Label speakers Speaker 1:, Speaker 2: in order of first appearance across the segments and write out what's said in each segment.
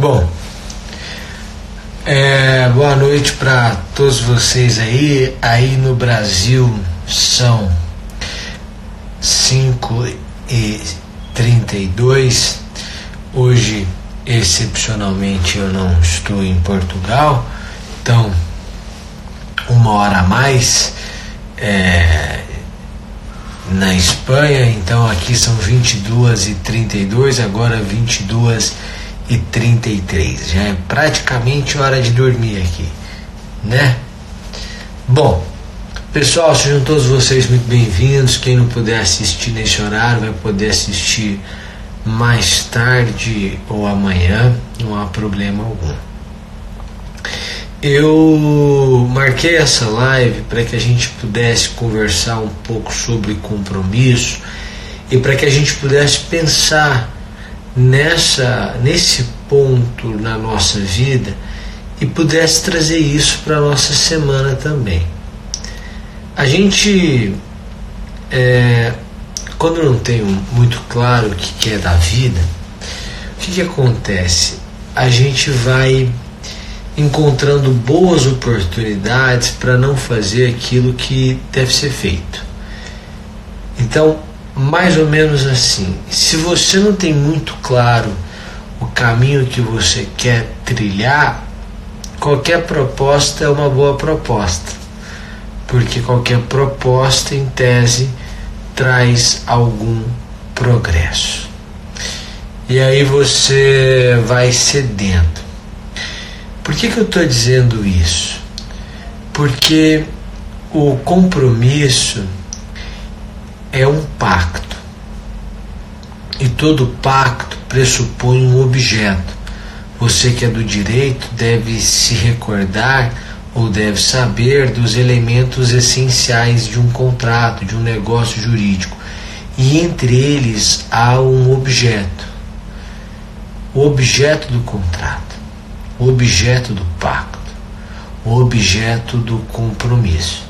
Speaker 1: Bom, boa noite para todos vocês aí. Aí no Brasil são 5h32. Hoje, excepcionalmente, eu não estou em Portugal, então 1 hora a mais na Espanha. Então aqui são 22h32, agora 22h33. Já é praticamente hora de dormir aqui, né? Bom, pessoal, sejam todos vocês muito bem-vindos. Quem não puder assistir nesse horário vai poder assistir mais tarde ou amanhã, não há problema algum. Eu marquei essa live para que a gente pudesse conversar um pouco sobre compromisso e para que a gente pudesse pensar nesse ponto na nossa vida e pudesse trazer isso para a nossa semana também. A gente, quando não tem muito claro o que é da vida, o que acontece? A gente vai encontrando boas oportunidades para não fazer aquilo que deve ser feito. Então, mais ou menos assim, se você não tem muito claro o caminho que você quer trilhar, qualquer proposta é uma boa proposta, porque qualquer proposta, em tese, traz algum progresso. E aí você vai cedendo. Por que eu estou dizendo isso? Porque o compromisso é um pacto. E todo pacto pressupõe um objeto. Você que é do direito deve se recordar ou deve saber dos elementos essenciais de um contrato, de um negócio jurídico. E entre eles há um objeto. O objeto do contrato, o objeto do pacto, o objeto do compromisso.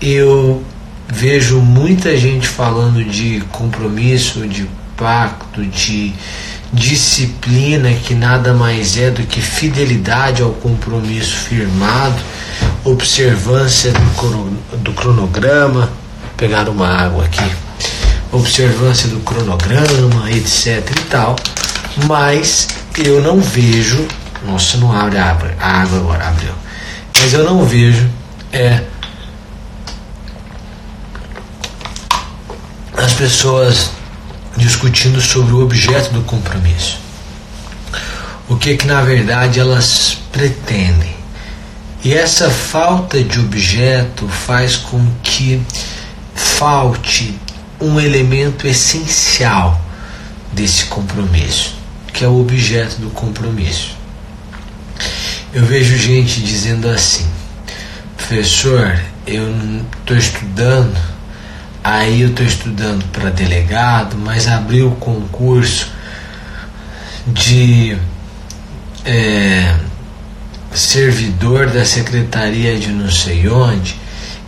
Speaker 1: Eu vejo muita gente falando de compromisso, de pacto, de disciplina, que nada mais é do que fidelidade ao compromisso firmado, observância do cronograma, pegar uma água aqui, observância do cronograma, etc e tal, mas eu não vejo, nossa, não abre a água agora, abriu, mas eu não vejo as pessoas discutindo sobre o objeto do compromisso. O que na verdade elas pretendem. E essa falta de objeto faz com que falte um elemento essencial desse compromisso, que é o objeto do compromisso. Eu vejo gente dizendo assim: professor, eu estou estudando, aí eu estou estudando para delegado, mas abri o concurso de servidor da secretaria de não sei onde,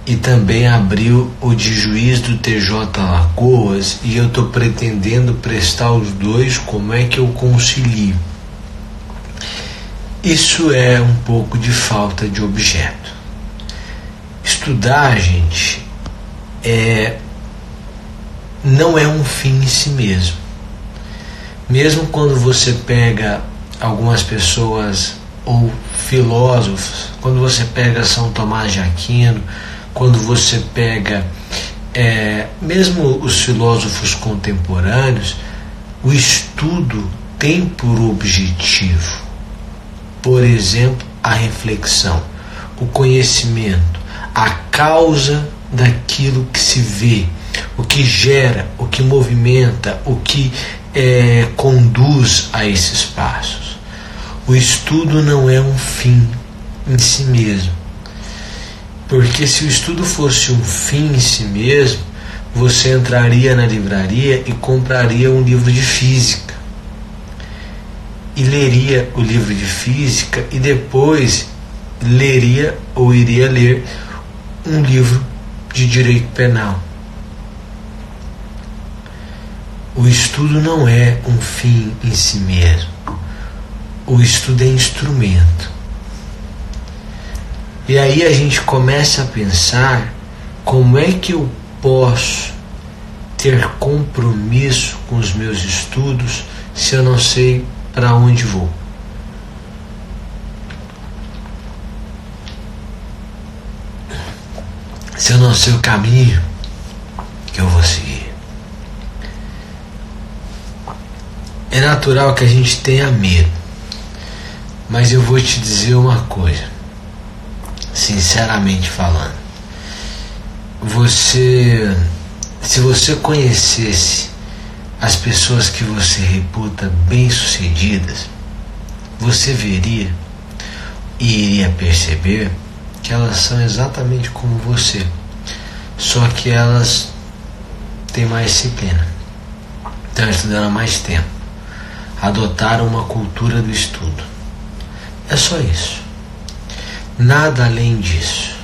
Speaker 1: e também abriu o de juiz do TJ Lagoas, e eu estou pretendendo prestar os dois. Como é que eu concilio? Isso é um pouco de falta de objeto. Estudar, gente, não é um fim em si mesmo. Mesmo quando você pega algumas pessoas ou filósofos, quando você pega São Tomás de Aquino, quando você pega mesmo os filósofos contemporâneos, o estudo tem por objetivo, por exemplo, a reflexão, o conhecimento, a causa daquilo que se vê, o que gera, o que movimenta, o que conduz a esses passos. O estudo não é um fim em si mesmo, porque se o estudo fosse um fim em si mesmo, você entraria na livraria e compraria um livro de física e leria o livro de física e depois leria ou iria ler um livro de direito penal. O estudo não é um fim em si mesmo. o estudo é instrumento. E aí a gente começa a pensar como é que eu posso ter compromisso com os meus estudos se eu não sei para onde vou. Se eu não sei o caminho que eu vou seguir. É natural que a gente tenha medo, mas eu vou te dizer uma coisa, sinceramente falando. Se você conhecesse as pessoas que você reputa bem-sucedidas, você veria e iria perceber que elas são exatamente como você, só que elas têm mais disciplina, estão estudando há mais tempo, adotaram uma cultura do estudo. É só isso, nada além disso.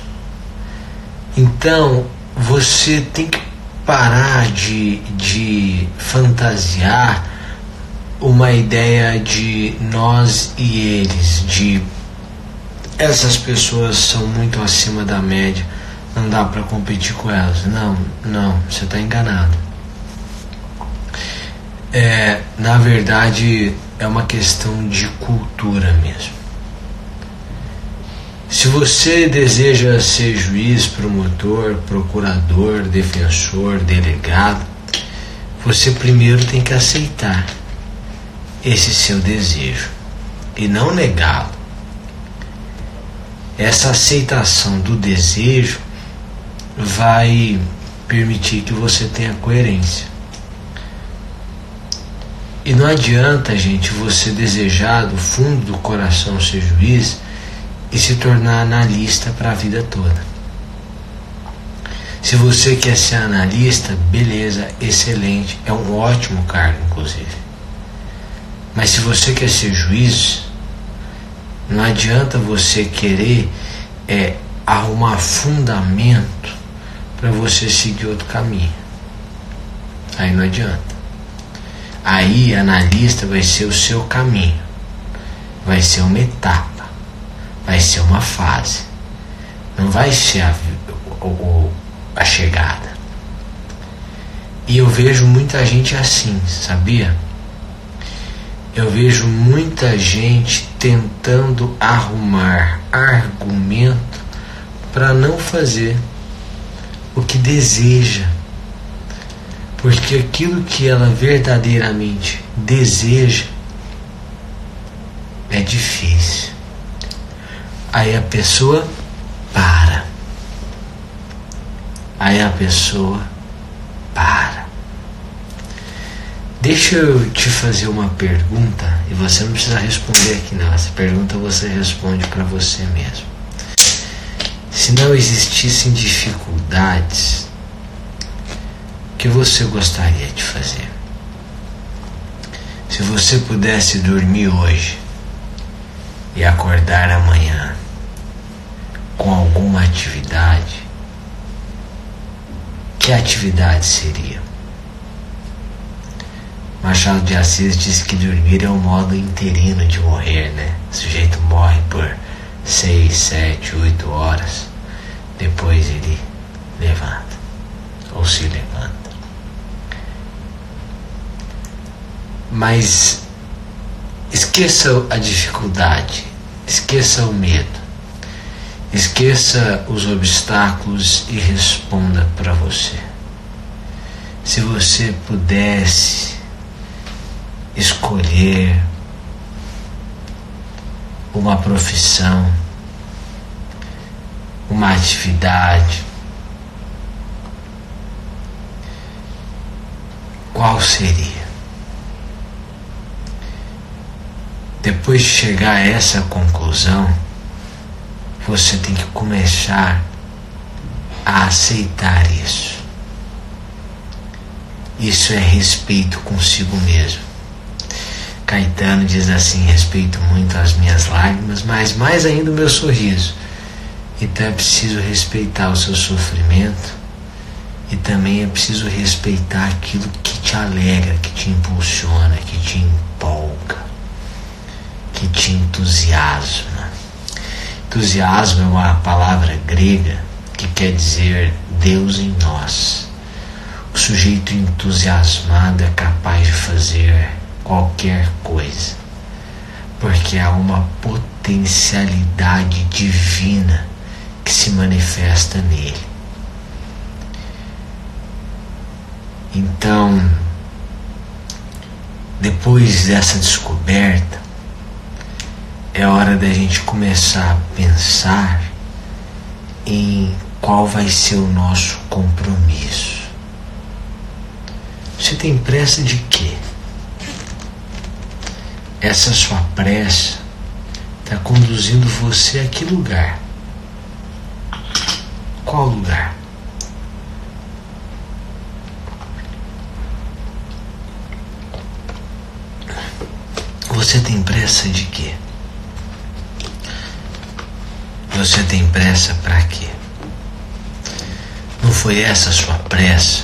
Speaker 1: Então você tem que parar de fantasiar uma ideia de nós e eles, de essas pessoas são muito acima da média, não dá para competir com elas. Não, você está enganado. Na verdade, é uma questão de cultura mesmo. Se você deseja ser juiz, promotor, procurador, defensor, delegado, você primeiro tem que aceitar esse seu desejo e não negá-lo. Essa aceitação do desejo vai permitir que você tenha coerência. E não adianta, gente, você desejar do fundo do coração ser juiz e se tornar analista para a vida toda. Se você quer ser analista, beleza, excelente, é um ótimo cargo, inclusive. Mas se você quer ser juiz, não adianta você querer arrumar fundamento para você seguir outro caminho. Aí não adianta. Aí analista vai ser o seu caminho, vai ser uma etapa, vai ser uma fase, não vai ser a chegada. E eu vejo muita gente assim, sabia? Eu vejo muita gente tentando arrumar argumento para não fazer o que deseja, porque aquilo que ela verdadeiramente deseja é difícil. Aí a pessoa para. Deixa eu te fazer uma pergunta e você não precisa responder aqui não. Essa pergunta você responde para você mesmo. Se não existissem dificuldades, o que você gostaria de fazer? Se você pudesse dormir hoje e acordar amanhã com alguma atividade, que atividade seria? Machado de Assis diz que dormir é o modo interino de morrer, né? O sujeito morre por 6, 7, 8 horas, depois ele levanta, ou se levanta. Mas esqueça a dificuldade, esqueça o medo, esqueça os obstáculos e responda para você. Se você pudesse escolher uma profissão, uma atividade, qual seria? Depois de chegar a essa conclusão, você tem que começar a aceitar isso. Isso é respeito consigo mesmo. Caetano diz assim: respeito muito as minhas lágrimas, mas mais ainda o meu sorriso. Então é preciso respeitar o seu sofrimento e também é preciso respeitar aquilo que te alegra, que te impulsiona, que te empolga, que entusiasma. Entusiasmo é uma palavra grega que quer dizer Deus em nós. O sujeito entusiasmado é capaz de fazer qualquer coisa, porque há uma potencialidade divina que se manifesta nele. Então, depois dessa descoberta, é hora da gente começar a pensar em qual vai ser o nosso compromisso. Você tem pressa de quê? Essa sua pressa está conduzindo você a que lugar? Qual lugar? Você tem pressa de quê? Você tem pressa para quê? Não foi essa a sua pressa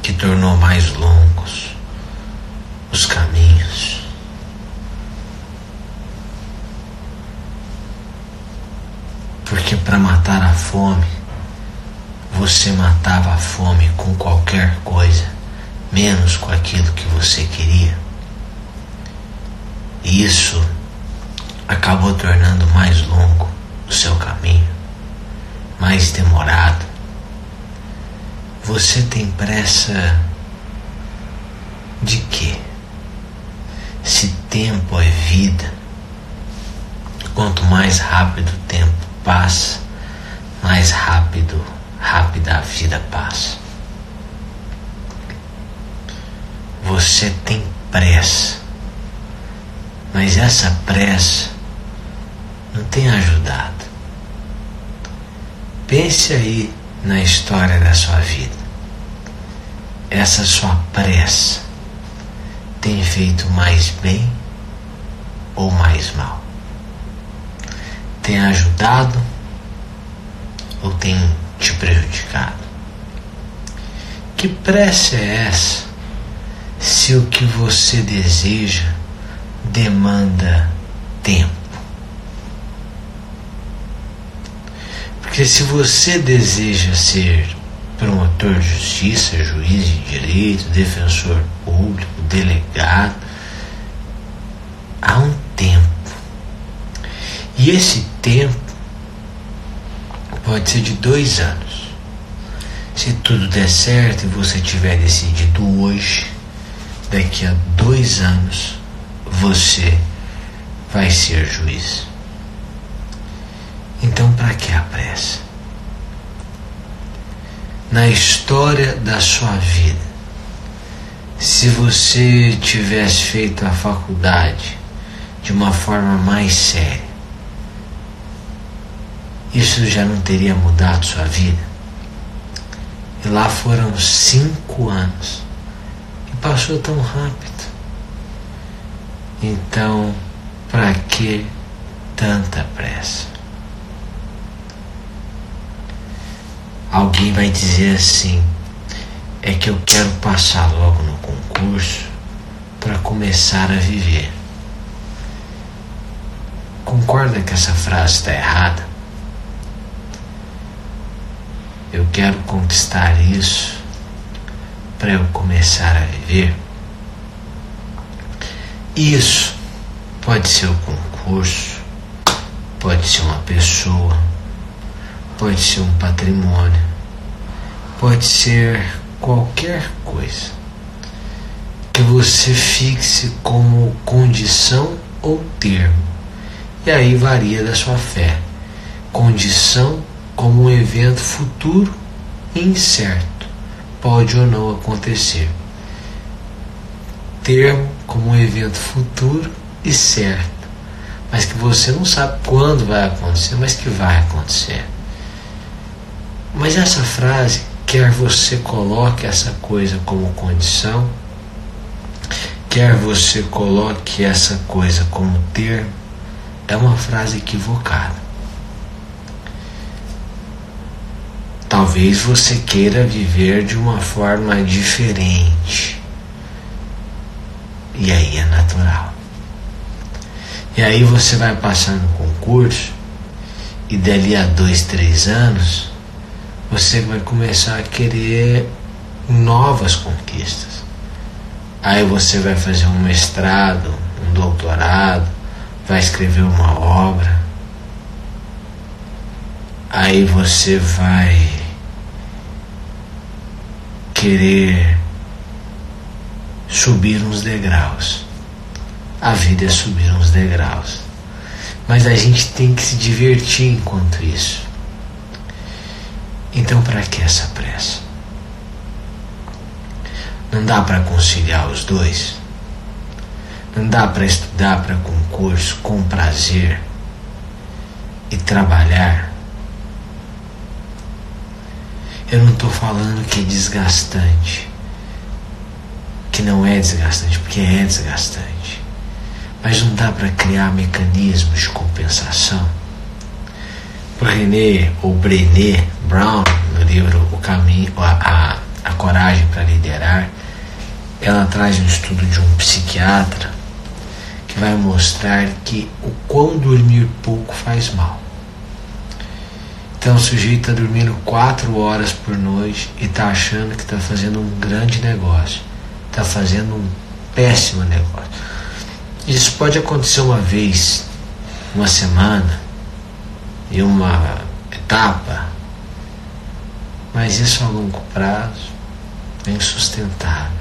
Speaker 1: que tornou mais longos os caminhos? Porque para matar a fome, você matava a fome com qualquer coisa, menos com aquilo que você queria. E isso acabou tornando mais longo o seu caminho, mais demorado. Você tem pressa de quê? Se tempo é vida, quanto mais rápido o tempo passa, mais rápida a vida passa. Você tem pressa, mas essa pressa não tem ajudado. Pense aí na história da sua vida. Essa sua pressa tem feito mais bem ou mais mal? Tem ajudado ou tem te prejudicado? Que pressa é essa se o que você deseja demanda tempo? Porque se você deseja ser promotor de justiça, juiz de direito, defensor público, delegado, há um tempo. E esse tempo pode ser de 2 anos. Se tudo der certo e você tiver decidido hoje, daqui a 2 anos você vai ser juiz. Então, para que a pressa? Na história da sua vida, se você tivesse feito a faculdade de uma forma mais séria, isso já não teria mudado sua vida? E lá foram 5 anos e passou tão rápido. Então, para que tanta pressa? Alguém vai dizer assim: é que eu quero passar logo no concurso para começar a viver. Concorda que essa frase está errada? Eu quero conquistar isso para eu começar a viver. Isso pode ser o concurso, pode ser uma pessoa, pode ser um patrimônio, pode ser qualquer coisa que você fixe como condição ou termo. E aí varia da sua fé. Condição como um evento futuro e incerto, pode ou não acontecer. Termo como um evento futuro e certo, mas que você não sabe quando vai acontecer, mas que vai acontecer. Mas essa frase, quer você coloque essa coisa como condição, quer você coloque essa coisa como termo, é uma frase equivocada. Talvez você queira viver de uma forma diferente, e aí é natural. E aí você vai passar no concurso e dali a 2, 3 anos você vai começar a querer novas conquistas. Aí você vai fazer um mestrado, um doutorado, vai escrever uma obra. Aí você vai querer subir uns degraus. A vida é subir uns degraus. Mas a gente tem que se divertir enquanto isso. Então, para que essa pressa? Não dá para conciliar os dois. Não dá para estudar para concurso com prazer e trabalhar. Eu não estou falando que é desgastante, que não é desgastante, porque é desgastante. Mas não dá para criar mecanismos de compensação. Brené Brown, no livro O Caminho, a Coragem para Liderar, ela traz um estudo de um psiquiatra que vai mostrar que o quão dormir pouco faz mal. Então o sujeito está dormindo 4 horas por noite e está achando que está fazendo um grande negócio. Está fazendo um péssimo negócio. Isso pode acontecer uma vez, uma semana, em uma etapa, mas isso a longo prazo é insustentável.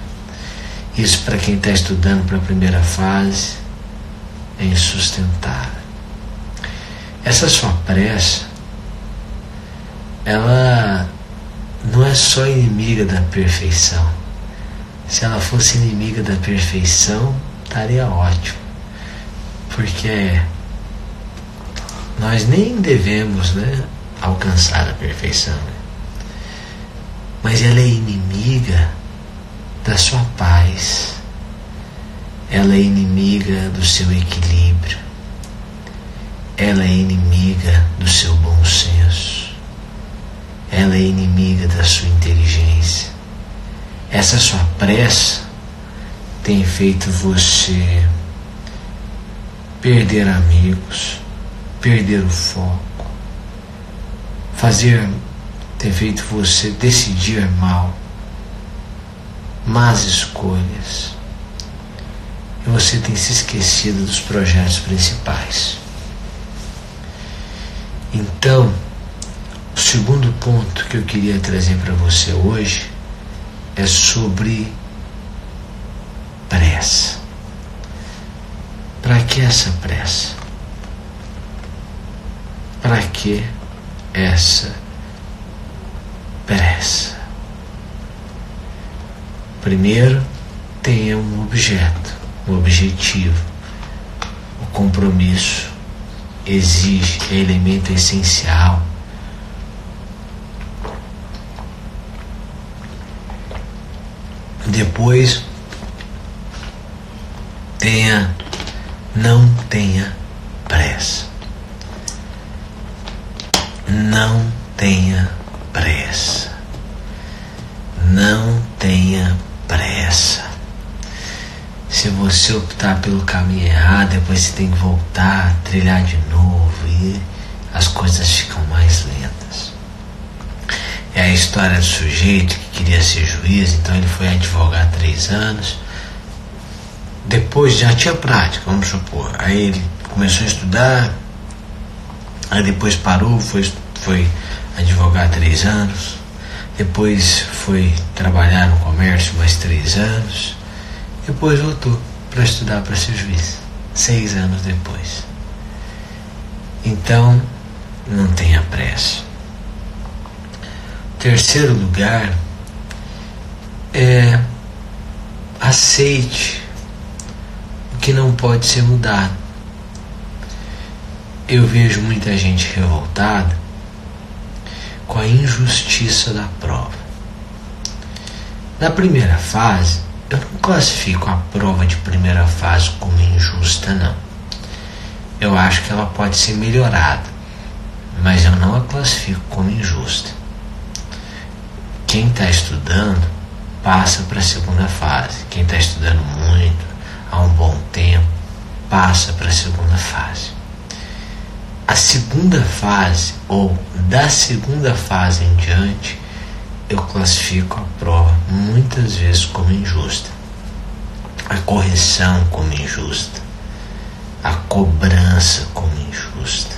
Speaker 1: Isso para quem está estudando para a primeira fase é insustentável. Essa sua pressa, ela não é só inimiga da perfeição. Se ela fosse inimiga da perfeição, estaria ótimo, porque nós nem devemos, alcançar a perfeição, mas ela é inimiga da sua paz, ela é inimiga do seu equilíbrio, ela é inimiga do seu bom senso, ela é inimiga da sua inteligência. Essa sua pressa tem feito você perder amigos, perder o foco, tem feito você decidir mal, más escolhas, e você tem se esquecido dos projetos principais. Então, o segundo ponto que eu queria trazer para você hoje é sobre pressa. Para que essa pressa? Para que essa pressa? Primeiro, tenha um objeto, um objetivo. O compromisso exige, é elemento essencial. Depois, não tenha pressa. Não tenha pressa. Não tenha pressa. Se você optar pelo caminho errado, depois você tem que voltar, trilhar de novo e as coisas ficam mais lentas. É a história do sujeito que queria ser juiz, então ele foi advogar 3 anos. Depois já tinha prática, vamos supor. Aí ele começou a estudar, aí depois parou, foi advogar 3 anos. Depois foi trabalhar no comércio mais 3 anos. Depois voltou para estudar para ser juiz, 6 anos depois. Então, não tenha pressa. Terceiro lugar é aceite o que não pode ser mudado. Eu vejo muita gente revoltada com a injustiça da prova. Na primeira fase, eu não classifico a prova de primeira fase como injusta, não. Eu acho que ela pode ser melhorada, mas eu não a classifico como injusta. Quem está estudando passa para a segunda fase. Quem está estudando muito, há um bom tempo, passa para a segunda fase. A segunda fase, ou da segunda fase em diante, eu classifico a prova muitas vezes como injusta, a correção como injusta, a cobrança como injusta.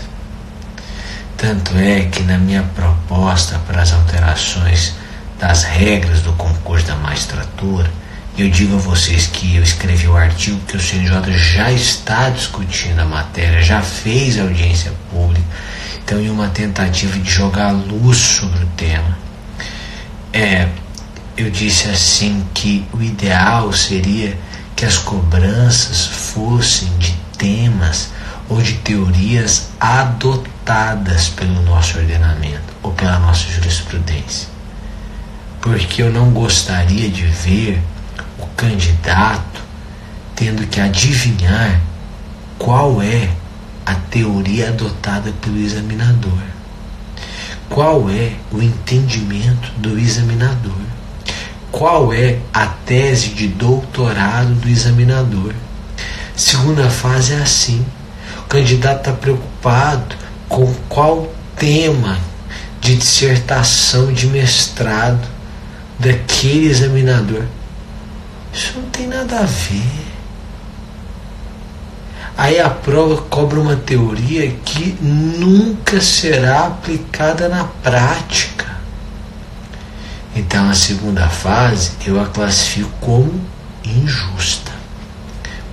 Speaker 1: Tanto é que na minha proposta para as alterações das regras do concurso da magistratura, eu digo a vocês que eu escrevi o artigo, que o CNJ já está discutindo a matéria, já fez audiência pública, então em uma tentativa de jogar luz sobre o tema, eu disse assim que o ideal seria que as cobranças fossem de temas ou de teorias adotadas pelo nosso ordenamento ou pela nossa jurisprudência, porque eu não gostaria de ver o candidato tendo que adivinhar qual é a teoria adotada pelo examinador, qual é o entendimento do examinador, qual é a tese de doutorado do examinador. Segunda fase é assim, o candidato está preocupado com qual tema de dissertação de mestrado daquele examinador. Isso não tem nada a ver. Aí a prova cobra uma teoria que nunca será aplicada na prática. Então a segunda fase eu a classifico como injusta.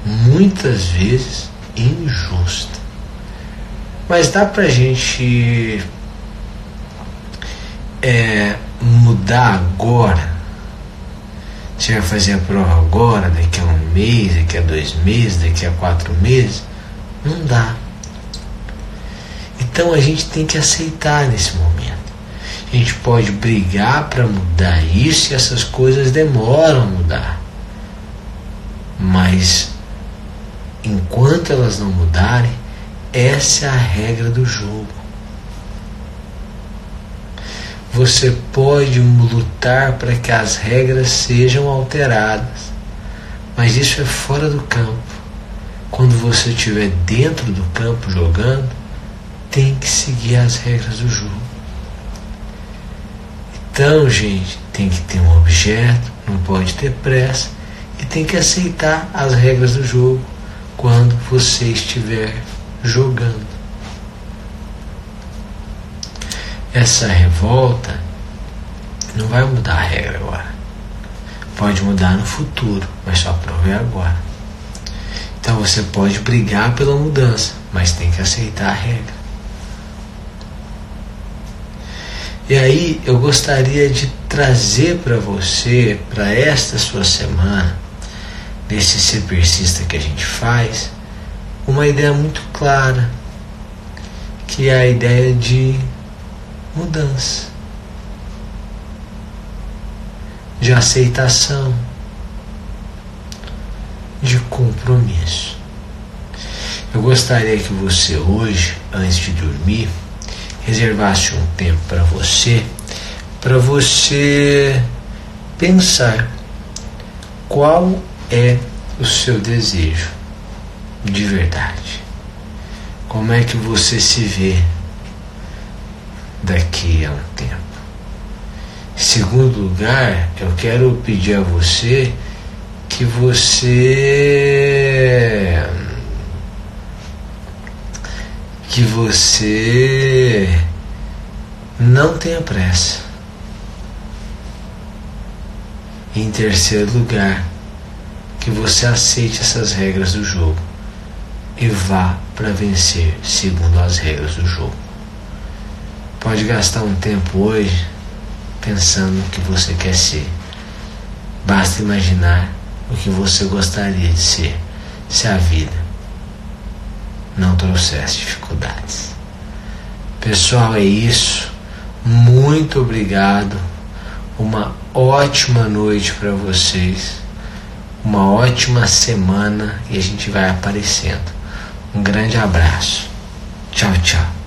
Speaker 1: Muitas vezes injusta. Mas dá pra gente mudar agora? Você vai fazer a prova agora, daqui a 1 mês, daqui a 2 meses, daqui a 4 meses? Não dá. Então a gente tem que aceitar nesse momento. A gente pode brigar para mudar isso e essas coisas demoram a mudar. Mas enquanto elas não mudarem, essa é a regra do jogo. Você pode lutar para que as regras sejam alteradas, mas isso é fora do campo. Quando você estiver dentro do campo jogando, tem que seguir as regras do jogo. Então, gente, tem que ter um objeto, não pode ter pressa e tem que aceitar as regras do jogo quando você estiver jogando. Essa revolta não vai mudar a regra agora. Pode mudar no futuro, mas só a prova é agora. Então você pode brigar pela mudança, mas tem que aceitar a regra. E aí eu gostaria de trazer para você, para esta sua semana, desse Ser Persista que a gente faz, uma ideia muito clara, que é a ideia de mudança, de aceitação, de compromisso. Eu gostaria que você hoje, antes de dormir, reservasse um tempo para você pensar qual é o seu desejo de verdade. Como é que você se vê daqui a um tempo? Em segundo lugar, eu quero pedir a você que você não tenha pressa. Em terceiro lugar, que você aceite essas regras do jogo e vá para vencer segundo as regras do jogo. Pode gastar um tempo hoje pensando no que você quer ser. Basta imaginar o que você gostaria de ser se a vida não trouxesse dificuldades. Pessoal, é isso. Muito obrigado. Uma ótima noite para vocês. Uma ótima semana e a gente vai aparecendo. Um grande abraço. Tchau, tchau.